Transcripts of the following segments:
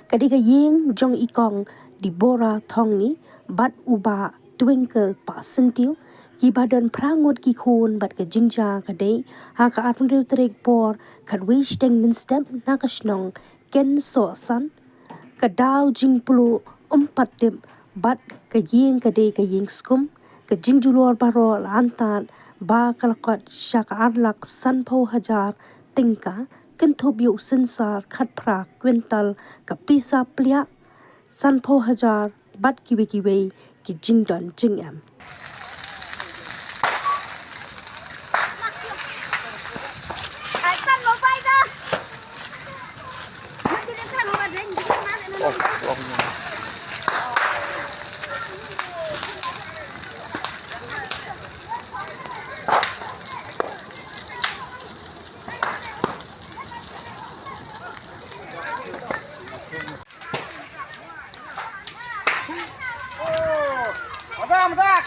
Kadika yeng jong ikong di bora thong ni bat uba twinkle pa sentiu ki badon prangut ki khun bat ka jingja kadai ha ka atun trek por kad wish teng min step na ka snong ken so san ka daw jing pulu tip bat ka yeng kadai ka yeng skum ka jingjulor baro lantan ba kalakot shaka arlak san po hajar tingka kentob yu sensar khat prak kwintal ka pisa plia san po hajar bat kiwe ki jingdon jingam.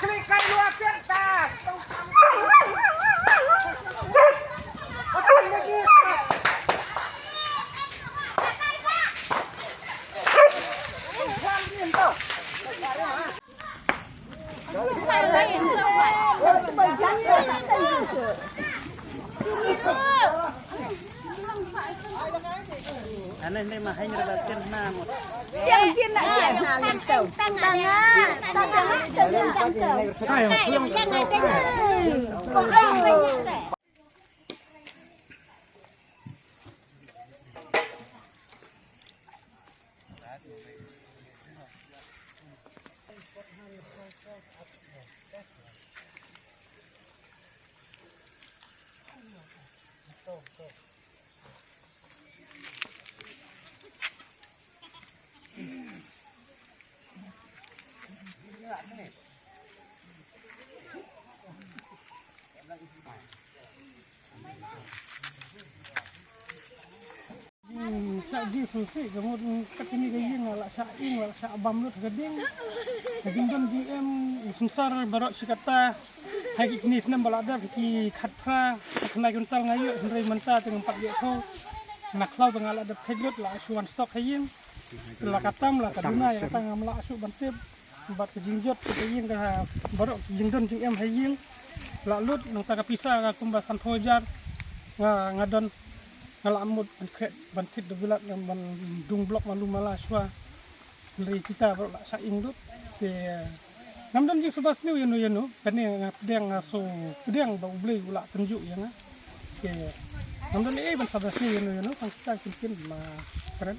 Klik kali luar kita. Aneh ni mah hanya dapat namut. Yang kena dia yang tahu. Tangan. Sa di susi kemudian katini gayeng ala sa ing ala sa abam lut gading don GM sensar barok sikata hai kini senam balada ki khatpra khnai kuntal ngayu hendrai menta teng 4 dia tho naklau tengah ada tegut la asuan stok hayeng la katam la kaduna ya tang amla asu bantib bat jingjot kayeng ka barok jingdon GM hayeng la lut nang ta kapisa ka kumbasan hojar ngadon ngalamut bantit debulat ban dung blok malu malaswa dari kita baru sa indut te namdan ji subas ni yeno kane ngapdeng so pedeng bau blei ula tunjuk ya na ke namdan ban sabas ni yeno kan kita mungkin ma keren